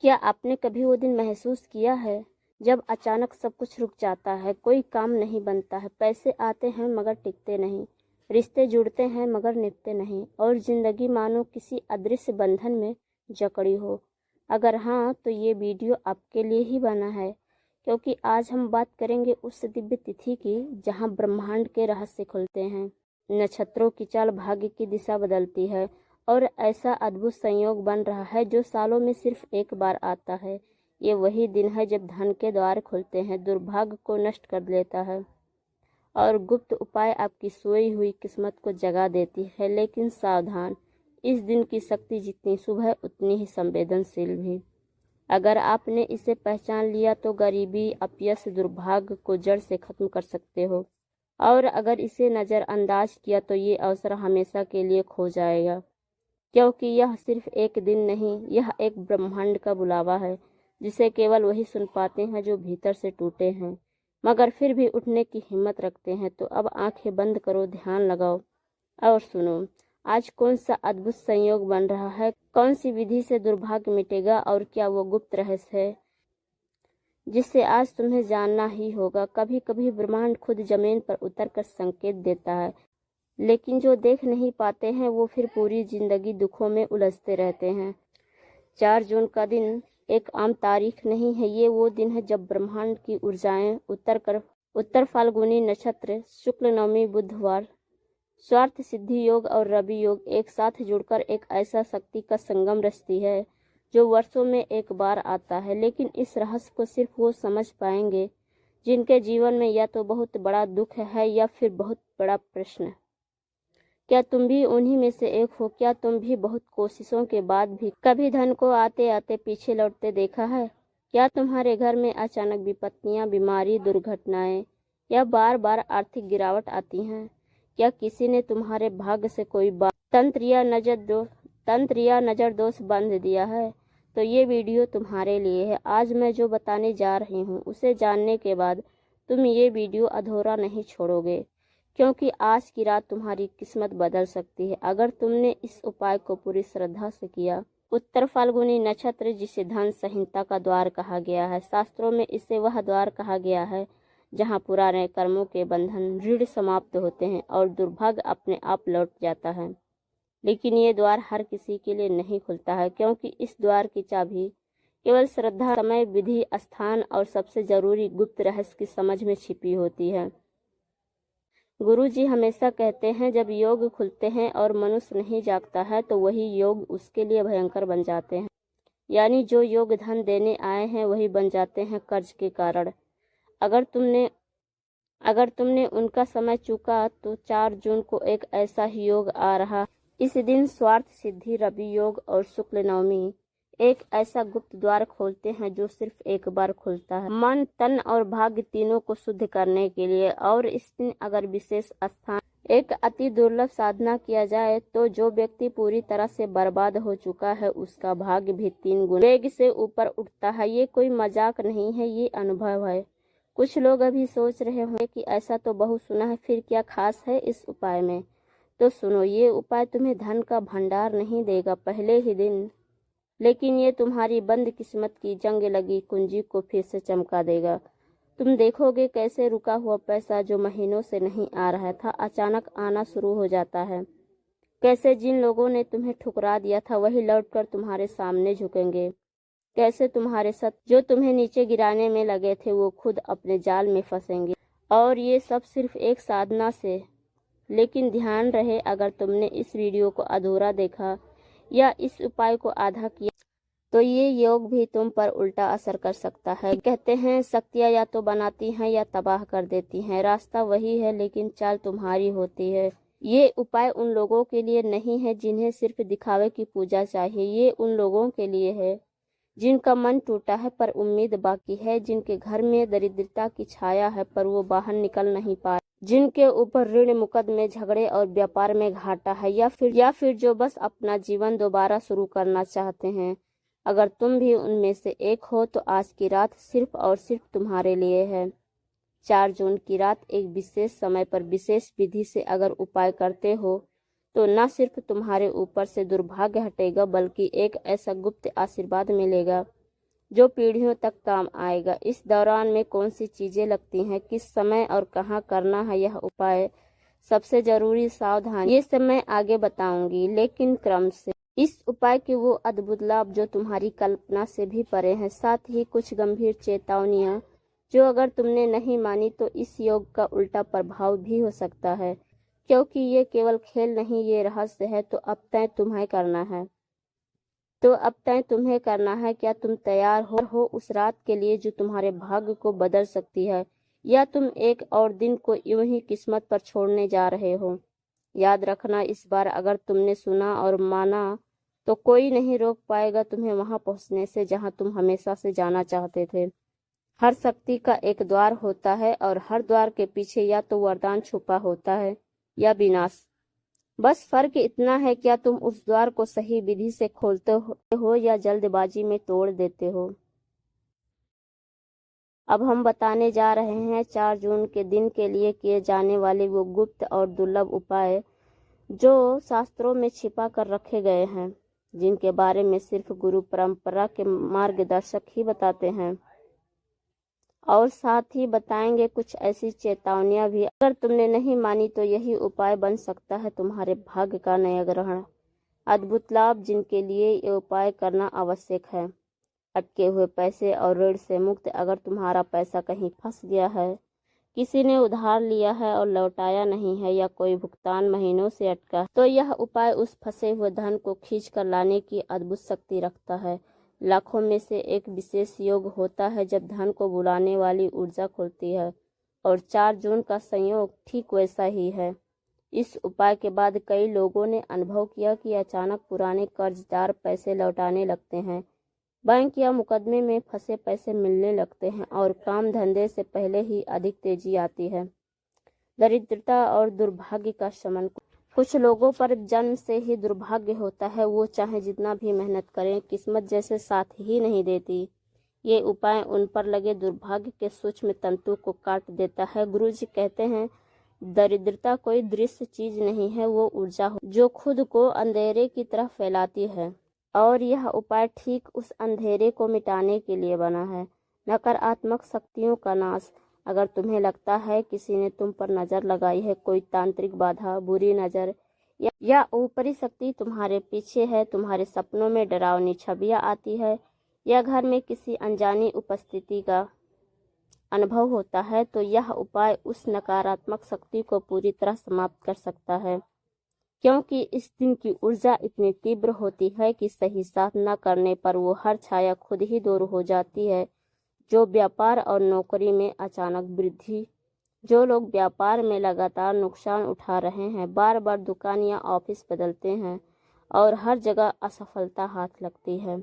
क्या आपने कभी वो दिन महसूस किया है जब अचानक सब कुछ रुक जाता है, कोई काम नहीं बनता है, पैसे आते हैं मगर टिकते नहीं, रिश्ते जुड़ते हैं मगर निभते नहीं, और जिंदगी मानो किसी अदृश्य बंधन में जकड़ी हो? अगर हाँ, तो ये वीडियो आपके लिए ही बना है, क्योंकि आज हम बात करेंगे उस दिव्य तिथि की जहाँ ब्रह्मांड के रहस्य खुलते हैं, नक्षत्रों की चाल भाग्य की दिशा बदलती है, और ऐसा अद्भुत संयोग बन रहा है जो सालों में सिर्फ एक बार आता है। ये वही दिन है जब धन के द्वार खुलते हैं, दुर्भाग्य को नष्ट कर लेता है और गुप्त उपाय आपकी सोई हुई किस्मत को जगा देती है। लेकिन सावधान, इस दिन की शक्ति जितनी शुभ है उतनी ही संवेदनशील भी। अगर आपने इसे पहचान लिया तो गरीबी, अपयश, दुर्भाग्य को जड़ से खत्म कर सकते हो, और अगर इसे नज़रअंदाज किया तो ये अवसर हमेशा के लिए खो जाएगा, क्योंकि यह सिर्फ एक दिन नहीं, यह एक ब्रह्मांड का बुलावा है जिसे केवल वही सुन पाते हैं जो भीतर से टूटे हैं मगर फिर भी उठने की हिम्मत रखते हैं। तो अब आंखें बंद करो, ध्यान लगाओ और सुनो, आज कौन सा अद्भुत संयोग बन रहा है, कौन सी विधि से दुर्भाग्य मिटेगा, और क्या वो गुप्त रहस्य है जिसे आज तुम्हें जानना ही होगा। कभी कभी ब्रह्मांड खुद जमीन पर उतर कर संकेत देता है, लेकिन जो देख नहीं पाते हैं वो फिर पूरी जिंदगी दुखों में उलझते रहते हैं। 4 जून का दिन एक आम तारीख नहीं है, ये वो दिन है जब ब्रह्मांड की ऊर्जाएं उत्तर फाल्गुनी नक्षत्र, शुक्ल नवमी बुधवार, स्वार्थ सिद्धि योग और रवि योग एक साथ जुड़कर एक ऐसा शक्ति का संगम रचती है जो वर्षों में एक बार आता है। लेकिन इस रहस्य को सिर्फ वो समझ पाएंगे जिनके जीवन में या तो बहुत बड़ा दुख है या फिर बहुत बड़ा प्रश्न। क्या तुम भी उन्हीं में से एक हो? क्या तुम भी बहुत कोशिशों के बाद भी कभी धन को आते आते पीछे लौटते देखा है? क्या तुम्हारे घर में अचानक विपत्तियां, बीमारी, दुर्घटनाएं या बार बार आर्थिक गिरावट आती हैं? क्या किसी ने तुम्हारे भाग्य से कोई बात तंत्र या नजर दोष बांध दिया है? तो ये वीडियो तुम्हारे लिए है। आज मैं जो बताने जा रही हूँ उसे जानने के बाद तुम ये वीडियो अधूरा नहीं छोड़ोगे, क्योंकि आज की रात तुम्हारी किस्मत बदल सकती है अगर तुमने इस उपाय को पूरी श्रद्धा से किया। उत्तर फाल्गुनी नक्षत्र, जिसे धन संहिता का द्वार कहा गया है, शास्त्रों में इसे वह द्वार कहा गया है जहां पुराने कर्मों के बंधन, ऋण समाप्त होते हैं और दुर्भाग्य अपने आप लौट जाता है। लेकिन ये द्वार हर किसी के लिए नहीं खुलता है, क्योंकि इस द्वार की चाबी केवल श्रद्धा, समय, विधि, स्थान और सबसे जरूरी गुप्त रहस्य की समझ में छिपी होती है। गुरुजी हमेशा कहते हैं, जब योग खुलते हैं और मनुष्य नहीं जागता है तो वही योग उसके लिए भयंकर बन जाते हैं। यानी जो योग धन देने आए हैं वही बन जाते हैं कर्ज के कारण। अगर तुमने उनका समय चूका तो 4 जून को एक ऐसा ही योग आ रहा। इस दिन स्वार्थ सिद्धि, रवि योग और शुक्ल नवमी एक ऐसा गुप्त द्वार खोलते हैं जो सिर्फ एक बार खुलता है, मन, तन और भाग्य तीनों को शुद्ध करने के लिए। और इस दिन अगर विशेष स्थान, एक अति दुर्लभ साधना किया जाए तो जो व्यक्ति पूरी तरह से बर्बाद हो चुका है उसका भाग्य भी 3 गुना वेग से ऊपर उठता है। ये कोई मजाक नहीं है, ये अनुभव है। कुछ लोग अभी सोच रहे होंगे कि ऐसा तो बहुत सुना है, फिर क्या खास है इस उपाय में? तो सुनो, ये उपाय तुम्हें धन का भंडार नहीं देगा पहले ही दिन, लेकिन ये तुम्हारी बंद किस्मत की जंग लगी कुंजी को फिर से चमका देगा। तुम देखोगे कैसे रुका हुआ पैसा जो महीनों से नहीं आ रहा था अचानक आना शुरू हो जाता है। कैसे जिन लोगों ने तुम्हें ठुकरा दिया था वही लौटकर तुम्हारे सामने झुकेंगे। कैसे तुम्हारे साथ जो तुम्हें नीचे गिराने में लगे थे वो खुद अपने जाल में फंसेंगे। और ये सब सिर्फ एक साधना से। लेकिन ध्यान रहे, अगर तुमने इस वीडियो को अधूरा देखा या इस उपाय को आधा किया तो ये योग भी तुम पर उल्टा असर कर सकता है। कहते हैं शक्तियाँ या तो बनाती हैं या तबाह कर देती हैं। रास्ता वही है लेकिन चाल तुम्हारी होती है। ये उपाय उन लोगों के लिए नहीं है जिन्हें सिर्फ दिखावे की पूजा चाहिए। ये उन लोगों के लिए है जिनका मन टूटा है पर उम्मीद बाकी है, जिनके घर में दरिद्रता की छाया है पर वो बाहर निकल नहीं पाए, जिनके ऊपर ऋण, मुकदमे, झगड़े और व्यापार में घाटा है, या फिर जो बस अपना जीवन दोबारा शुरू करना चाहते हैं। अगर तुम भी उनमें से एक हो तो आज की रात सिर्फ और सिर्फ तुम्हारे लिए है। 4 जून की रात एक विशेष समय पर विशेष विधि से अगर उपाय करते हो तो न सिर्फ तुम्हारे ऊपर से दुर्भाग्य हटेगा बल्कि एक ऐसा गुप्त आशीर्वाद मिलेगा जो पीढ़ियों तक काम आएगा। इस दौरान में कौन सी चीजें लगती हैं, किस समय और कहाँ करना है यह उपाय, सबसे जरूरी सावधानी, ये सब मैं आगे बताऊंगी, लेकिन क्रम से। इस उपाय के वो अद्भुत लाभ जो तुम्हारी कल्पना से भी परे हैं, साथ ही कुछ गंभीर चेतावनियां जो अगर तुमने नहीं मानी तो इस योग का उल्टा प्रभाव भी हो सकता है। क्योंकि ये केवल खेल नहीं, ये रहस्य है। तो अब तय तुम्हें करना है। क्या तुम तैयार हो उस रात के लिए जो तुम्हारे भाग्य को बदल सकती है, या तुम एक और दिन को यूं ही किस्मत पर छोड़ने जा रहे हो? याद रखना, इस बार अगर तुमने सुना और माना तो कोई नहीं रोक पाएगा तुम्हें वहां पहुंचने से जहां तुम हमेशा से जाना चाहते थे। हर शक्ति का एक द्वार होता है और हर द्वार के पीछे या तो वरदान छुपा होता है या विनाश। बस फर्क इतना है, क्या तुम उस द्वार को सही विधि से खोलते हो या जल्दबाजी में तोड़ देते हो। अब हम बताने जा रहे हैं 4 जून के दिन के लिए किए जाने वाले वो गुप्त और दुर्लभ उपाय जो शास्त्रों में छिपा कर रखे गए हैं, जिनके बारे में सिर्फ गुरु परंपरा के मार्गदर्शक ही बताते हैं। और साथ ही बताएंगे कुछ ऐसी चेतावनियां भी, अगर तुमने नहीं मानी तो यही उपाय बन सकता है तुम्हारे भाग्य का नया ग्रहण। अद्भुत लाभ जिनके लिए ये उपाय करना आवश्यक है। अटके हुए पैसे और ऋण से मुक्त। अगर तुम्हारा पैसा कहीं फंस गया है, किसी ने उधार लिया है और लौटाया नहीं है, या कोई भुगतान महीनों से अटका है, तो यह उपाय उस फंसे हुए धन को खींच कर लाने की अद्भुत शक्ति रखता है। लाखों में से एक विशेष योग होता है जब धन को बुलाने वाली ऊर्जा खुलती है, और 4 जून का संयोग ठीक वैसा ही है। इस उपाय के बाद कई लोगों ने अनुभव किया कि अचानक पुराने कर्जदार पैसे लौटाने लगते हैं, बैंक या मुकदमे में फंसे पैसे मिलने लगते हैं, और काम धंधे से पहले ही अधिक तेजी आती है। दरिद्रता और दुर्भाग्य का शमन। कुछ लोगों पर जन्म से ही दुर्भाग्य होता है, वो चाहे जितना भी मेहनत करें, किस्मत जैसे साथ ही नहीं देती। ये उपाय उन पर लगे दुर्भाग्य के सूक्ष्म तंतु को काट देता है। गुरुजी कहते हैं, दरिद्रता कोई दृश्य चीज नहीं है, वो ऊर्जा जो खुद को अंधेरे की तरफ फैलाती है, और यह उपाय ठीक उस अंधेरे को मिटाने के लिए बना है। नकारात्मक शक्तियों का नाश। अगर तुम्हें लगता है किसी ने तुम पर नजर लगाई है, कोई तांत्रिक बाधा, बुरी नजर या ऊपरी शक्ति तुम्हारे पीछे है, तुम्हारे सपनों में डरावनी छवियां आती है, या घर में किसी अनजानी उपस्थिति का अनुभव होता है, तो यह उपाय उस नकारात्मक शक्ति को पूरी तरह समाप्त कर सकता है। क्योंकि इस दिन की ऊर्जा इतनी तीव्र होती है कि सही साधना करने पर वो हर छाया खुद ही दूर हो जाती है। जो व्यापार और नौकरी में अचानक वृद्धि। जो लोग व्यापार में लगातार नुकसान उठा रहे हैं, बार बार दुकान या ऑफिस बदलते हैं और हर जगह असफलता हाथ लगती है,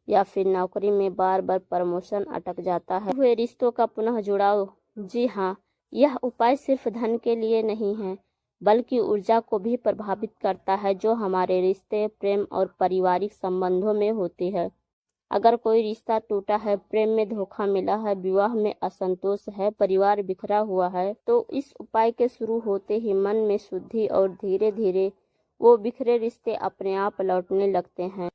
या फिर नौकरी में बार बार प्रमोशन अटक जाता है, हुए रिश्तों का पुनः जुड़ाव। जी हाँ, यह उपाय सिर्फ धन के लिए नहीं है, बल्कि ऊर्जा को भी प्रभावित करता है जो हमारे रिश्ते, प्रेम और पारिवारिक संबंधों में होती है। अगर कोई रिश्ता टूटा है, प्रेम में धोखा मिला है, विवाह में असंतोष है, परिवार बिखरा हुआ है, तो इस उपाय के शुरू होते ही मन में शुद्धि और धीरे धीरे वो बिखरे रिश्ते अपने आप लौटने लगते हैं।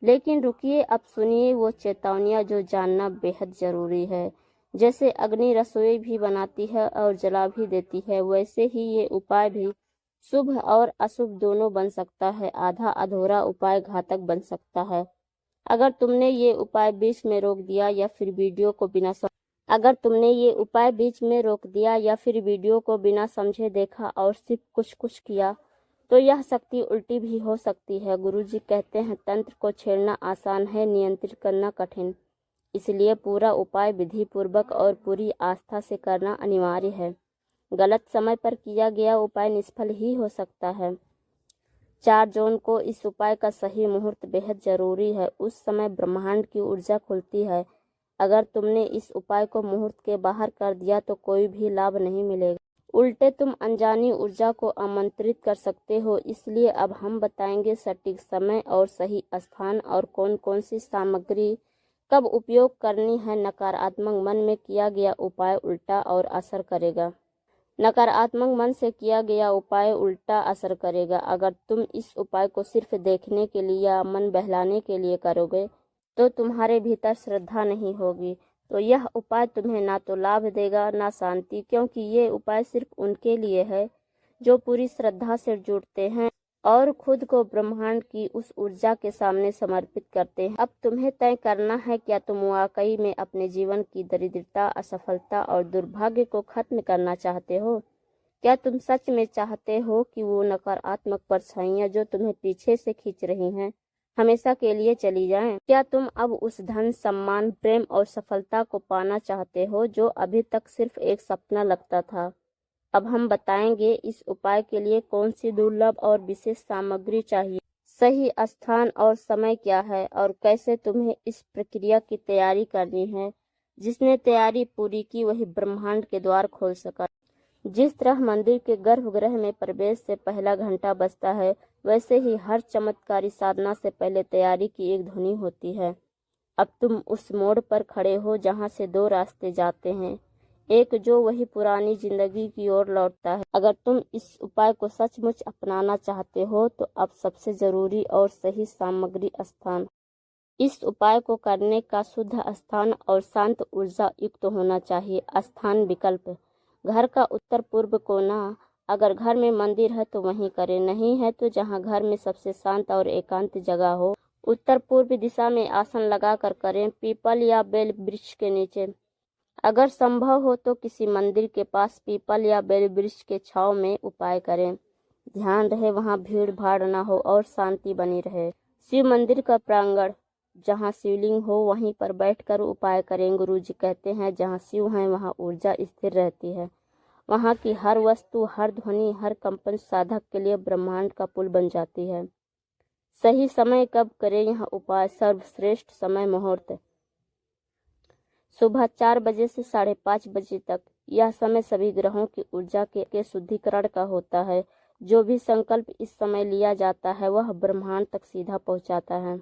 लेकिन रुकिए, अब सुनिए वो चेतावनियां जो जानना बेहद जरूरी है। जैसे अग्नि रसोई भी बनाती है और जला भी देती है, वैसे ही ये उपाय भी शुभ और अशुभ दोनों बन सकता है। आधा अधूरा उपाय घातक बन सकता है। अगर तुमने ये उपाय बीच में रोक दिया या फिर वीडियो को बिना समझे देखा और सिर्फ कुछ किया, तो यह शक्ति उल्टी भी हो सकती है। गुरुजी कहते हैं, तंत्र को छेड़ना आसान है, नियंत्रित करना कठिन। इसलिए पूरा उपाय विधि पूर्वक और पूरी आस्था से करना अनिवार्य है। गलत समय पर किया गया उपाय निष्फल ही हो सकता है। 4 जून को इस उपाय का सही मुहूर्त बेहद जरूरी है। उस समय ब्रह्मांड की ऊर्जा खुलती है। अगर तुमने इस उपाय को मुहूर्त के बाहर कर दिया तो कोई भी लाभ नहीं मिलेगा, उल्टे तुम अनजानी ऊर्जा को आमंत्रित कर सकते हो। इसलिए अब हम बताएंगे सटीक समय और सही स्थान और कौन कौन सी सामग्री कब उपयोग करनी है। नकारात्मक मन में किया गया उपाय उल्टा और असर करेगा। नकारात्मक मन से किया गया उपाय उल्टा असर करेगा। अगर तुम इस उपाय को सिर्फ देखने के लिए या मन बहलाने के लिए करोगे तो तुम्हारे भीतर श्रद्धा नहीं होगी, तो यह उपाय तुम्हें ना तो लाभ देगा ना शांति, क्योंकि ये उपाय सिर्फ उनके लिए है जो पूरी श्रद्धा से जुड़ते हैं और खुद को ब्रह्मांड की उस ऊर्जा के सामने समर्पित करते हैं। अब तुम्हें तय करना है, क्या तुम वाकई में अपने जीवन की दरिद्रता, असफलता और दुर्भाग्य को खत्म करना चाहते हो? क्या तुम सच में चाहते हो कि वो नकारात्मक परछाइयां जो तुम्हें पीछे से खींच रही हैं हमेशा के लिए चली जाएं? क्या तुम अब उस धन, सम्मान, प्रेम और सफलता को पाना चाहते हो जो अभी तक सिर्फ एक सपना लगता था? अब हम बताएंगे इस उपाय के लिए कौन सी दुर्लभ और विशेष सामग्री चाहिए, सही स्थान और समय क्या है, और कैसे तुम्हें इस प्रक्रिया की तैयारी करनी है। जिसने तैयारी पूरी की वही ब्रह्मांड के द्वार खोल सका। जिस तरह मंदिर के गर्भगृह में प्रवेश से पहला घंटा बजता है, वैसे ही हर चमत्कारी साधना से पहले तैयारी की एक ध्वनि होती है। अब तुम उस मोड़ पर खड़े हो जहाँ से दो रास्ते जाते हैं, एक जो वही पुरानी जिंदगी की ओर लौटता है। अगर तुम इस उपाय को सचमुच अपनाना चाहते हो तो अब सबसे जरूरी और सही सामग्री स्थान। इस उपाय को करने का शुद्ध स्थान और शांत ऊर्जा युक्त होना चाहिए। स्थान विकल्प: घर का उत्तर पूर्व कोना। अगर घर में मंदिर है तो वहीं करें, नहीं है तो जहां घर में सबसे शांत और एकांत जगह हो। उत्तर पूर्व दिशा में आसन लगाकर करें, पीपल या बेल वृक्ष के नीचे। अगर संभव हो तो किसी मंदिर के पास पीपल या बेल वृक्ष के छांव में उपाय करें। ध्यान रहे वहां भीड़ भाड़ न हो और शांति बनी रहे। शिव मंदिर का प्रांगण: जहां शिवलिंग हो वहीं पर बैठकर उपाय करें। गुरुजी कहते हैं जहां शिव हैं वहां ऊर्जा स्थिर रहती है। वहां की हर वस्तु, हर ध्वनि, हर कंपन साधक के लिए ब्रह्मांड का पुल बन जाती है। सही समय कब करें यह उपाय? सर्वश्रेष्ठ समय मुहूर्त सुबह 4 बजे से 5:30 बजे तक। यह समय सभी ग्रहों की ऊर्जा के शुद्धिकरण का होता है। जो भी संकल्प इस समय लिया जाता है वह ब्रह्मांड तक सीधा पहुंचाता है।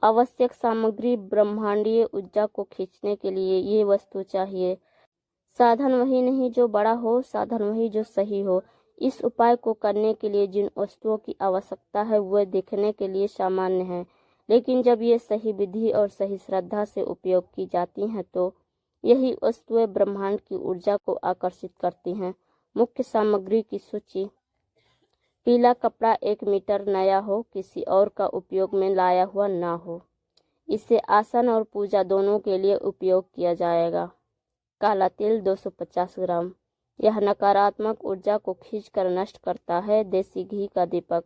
आवश्यक सामग्री: ब्रह्मांडीय ऊर्जा को खींचने के लिए ये वस्तु चाहिए। साधन वही नहीं जो बड़ा हो, साधन वही जो सही हो। इस उपाय को करने के लिए जिन वस्तुओं की आवश्यकता है वह दिखने के लिए सामान्य है, लेकिन जब ये सही विधि और सही श्रद्धा से उपयोग की जाती हैं तो यही वस्तुएं ब्रह्मांड की ऊर्जा को आकर्षित करती हैं। मुख्य सामग्री की सूची: पीला कपड़ा 1 मीटर नया हो, किसी और का उपयोग में लाया हुआ ना हो। इसे आसन और पूजा दोनों के लिए उपयोग किया जाएगा। काला तिल 250 ग्राम, यह नकारात्मक ऊर्जा को खींचकर नष्ट करता है। देसी घी का दीपक,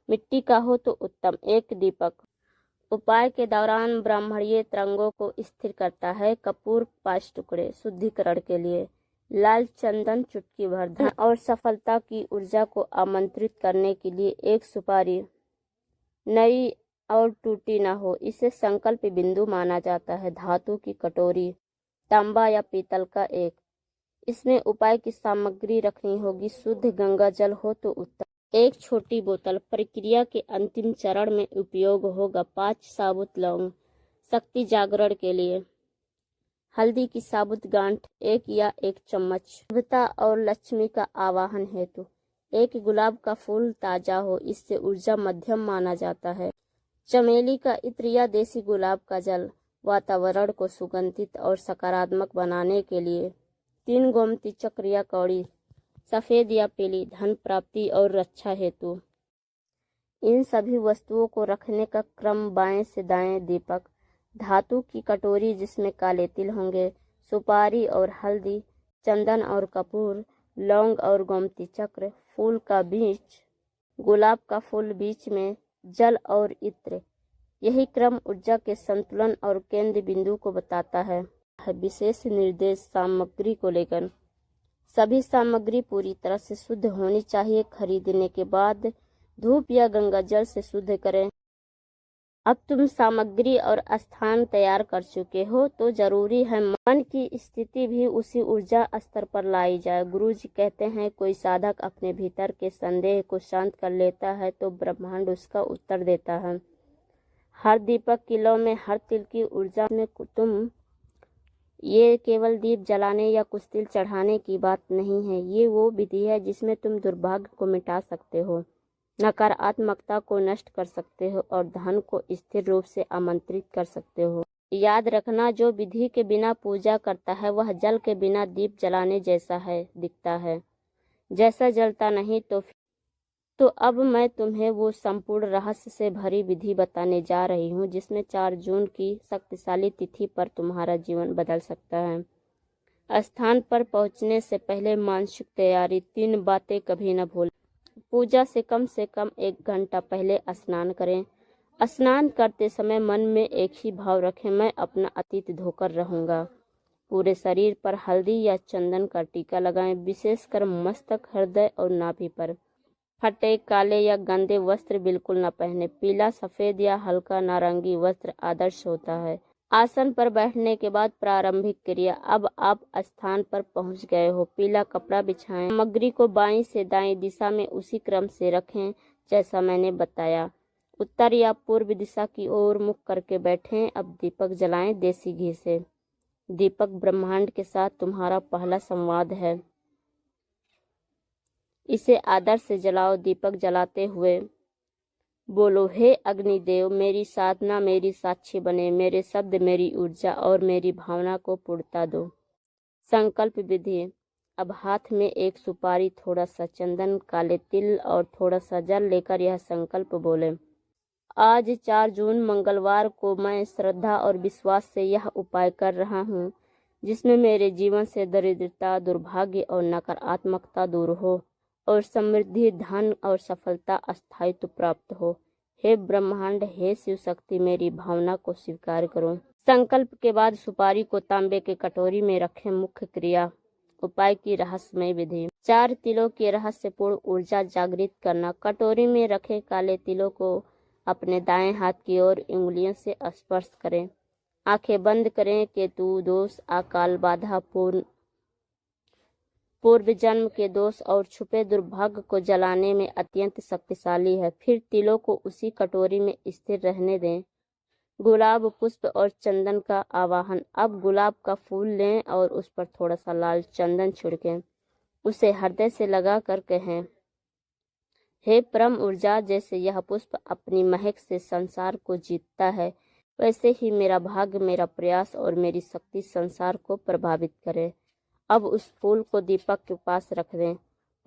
मिट्टी का हो तो उत्तम, 1 दीपक। उपाय के दौरान ब्राह्मणीय तरंगों को स्थिर करता है। कपूर 5 टुकड़े, शुद्धिकरण के लिए। लाल चंदन चुटकी भर। धन और सफलता की ऊर्जा को आमंत्रित करने के लिए 1 सुपारी, नई और टूटी ना हो, इसे संकल्प बिंदु माना जाता है। धातु की कटोरी, तांबा या पीतल का 1। इसमें उपाय की सामग्री रखनी होगी। शुद्ध गंगा जल हो तो उत्तम। 1 छोटी बोतल, प्रक्रिया के अंतिम चरण में उपयोग होगा। 5 साबुत लौंग, शक्ति जागरण के लिए। हल्दी की साबुत गांठ 1 या 1 चम्मच, शुभता और लक्ष्मी का आवाहन हेतु। 1 गुलाब का फूल ताजा हो, इससे ऊर्जा मध्यम माना जाता है। चमेली का इत्र या देसी गुलाब का जल, वातावरण को सुगंधित और सकारात्मक बनाने के लिए। 3 गोमती चक्र या कौड़ी, सफेद या पीली, धन प्राप्ति और रक्षा हेतु। इन सभी वस्तुओं को रखने का क्रम: बाएं से दाएं दीपक, धातु की कटोरी जिसमें काले तिल होंगे, सुपारी और हल्दी, चंदन और कपूर, लौंग और गोमती चक्र, फूल का बीज, गुलाब का फूल बीच में, जल और इत्र। यही क्रम ऊर्जा के संतुलन और केंद्र बिंदु को बताता है। विशेष निर्देश सामग्री को लेकर: सभी सामग्री पूरी तरह से शुद्ध होनी चाहिए। खरीदने के बाद धूप या गंगा जल से शुद्ध करें। अब तुम सामग्री और स्थान तैयार कर चुके हो तो जरूरी है मन की स्थिति भी उसी ऊर्जा स्तर पर लाई जाए। गुरुजी कहते हैं कोई साधक अपने भीतर के संदेह को शांत कर लेता है तो ब्रह्मांड उसका उत्तर देता है। हर दीपक की लौ में, हर तिल की ऊर्जा में तुम, ये केवल दीप जलाने या कुछ तिल चढ़ाने की बात नहीं है। ये वो विधि है जिसमें तुम दुर्भाग्य को मिटा सकते हो। नकारात्मकता को नष्ट कर सकते हो और धन को स्थिर रूप से आमंत्रित कर सकते हो। याद रखना, जो विधि के बिना पूजा करता है वह जल के बिना दीप जलाने जैसा है दिखता है, जैसा जलता नहीं। तो अब मैं तुम्हें वो संपूर्ण रहस्य से भरी विधि बताने जा रही हूँ जिसमें 4 जून की शक्तिशाली तिथि पर तुम्हारा जीवन बदल सकता है। स्थान पर पहुँचने से पहले मानसिक तैयारी। 3 बातें कभी न भूलें। पूजा से कम 1 घंटा पहले स्नान करें। स्नान करते समय मन में एक ही भाव रखें, मैं अपना अतीत धोकर रहूंगा। पूरे शरीर पर हल्दी या चंदन का टीका लगाएं, विशेषकर मस्तक, हृदय और नाभि पर। फटे, काले या गंदे वस्त्र बिल्कुल न पहने। पीला, सफेद या हल्का नारंगी वस्त्र आदर्श होता है। आसन पर बैठने के बाद प्रारंभिक क्रिया। अब आप स्थान पर पहुंच गए हो। पीला कपड़ा बिछाएं। सामग्री को बाईं से दाईं दिशा में उसी क्रम से रखें जैसा मैंने बताया। उत्तर या पूर्व दिशा की ओर मुख करके बैठें। अब दीपक जलाएं देसी घी से। दीपक ब्रह्मांड के साथ तुम्हारा पहला संवाद है। इसे आदर से जलाओ। दीपक जलाते हुए बोलो, हे अग्निदेव, मेरी साधना मेरी साक्षी बने, मेरे शब्द मेरी ऊर्जा और मेरी भावना को पूर्णता दो। संकल्प विधि। अब हाथ में एक सुपारी, थोड़ा सा चंदन, काले तिल और थोड़ा सा जल लेकर यह संकल्प बोले, आज 4 जून मंगलवार को मैं श्रद्धा और विश्वास से यह उपाय कर रहा हूँ जिसमें मेरे जीवन से दरिद्रता, दुर्भाग्य और नकारात्मकता दूर हो और समृद्धि, धन और सफलता, स्थायित्व प्राप्त हो। हे ब्रह्मांड, हे शिव शक्ति, मेरी भावना को स्वीकार करो। संकल्प के बाद सुपारी को तांबे के कटोरी में रखें। मुख्य क्रिया। उपाय की रहस्यमय विधि। 4 तिलों की रहस्यपूर्ण ऊर्जा जागृत करना। कटोरी में रखे काले तिलों को अपने दाएं हाथ की ओर उंगलियों से स्पर्श करें। आंखें बंद करें। केतु दोष, अकाल बाधा, पूर्व जन्म के दोष और छुपे दुर्भाग्य को जलाने में अत्यंत शक्तिशाली है। फिर तिलों को उसी कटोरी में स्थिर रहने दें। गुलाब, पुष्प और चंदन का आवाहन। अब गुलाब का फूल लें और उस पर थोड़ा सा लाल चंदन छिड़कें। उसे हृदय से लगा कर कहें, हे परम ऊर्जा, जैसे यह पुष्प अपनी महक से संसार को जीतता है, वैसे ही मेरा भाग्य, मेरा प्रयास और मेरी शक्ति संसार को प्रभावित करे। अब उस फूल को दीपक के पास रख दें।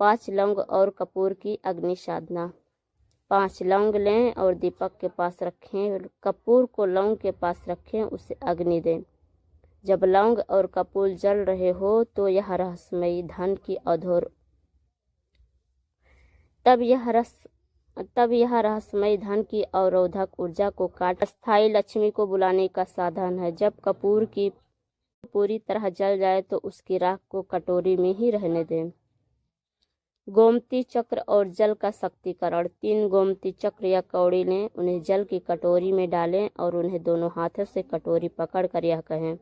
5 लौंग और कपूर की अग्नि साधना। 5 लौंग लें और दीपक के पास रखें। कपूर को लौंग के पास रखें, उसे अग्नि दें। जब लौंग और कपूर जल रहे हो तो यह रहस्यमयी धन की तब यह रहस्यमयी धन की अवरोधक ऊर्जा को काट स्थायी लक्ष्मी को बुलाने का साधन है। जब कपूर की पूरी तरह जल जाए तो उसकी राख को कटोरी में ही रहने दें। गोमती चक्र और जल का शक्तिकरण। 3 गोमती चक्र या कौड़ी लें, उन्हें जल की कटोरी में डालें और उन्हें दोनों हाथों से कटोरी पकड़कर यह कहें,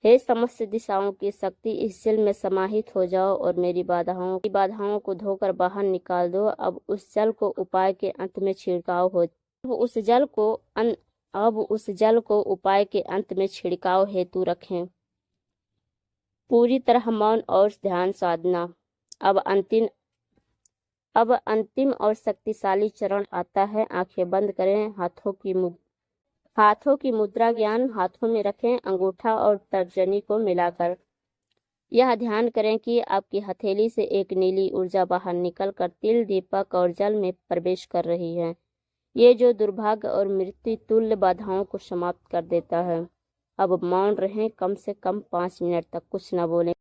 हे समस्त दिशाओं की शक्ति, इस जल में समाहित हो जाओ और मेरी बाधाओं को धोकर बाहर निकाल दो। अब उस जल को उपाय के अंत में छिड़काव हेतु रखें। पूरी तरह मौन और ध्यान साधना। अब अंतिम और शक्तिशाली चरण आता है। आंखें बंद करें। हाथों की मुद्रा ज्ञान हाथों में रखें, अंगूठा और तर्जनी को मिलाकर। यह ध्यान करें कि आपकी हथेली से एक नीली ऊर्जा बाहर निकलकर तिल, दीपक और जल में प्रवेश कर रही है। ये जो दुर्भाग्य और मृत्यु तुल्य बाधाओं को समाप्त कर देता है। अब मौन रहें, कम से कम 5 मिनट तक कुछ न बोलें।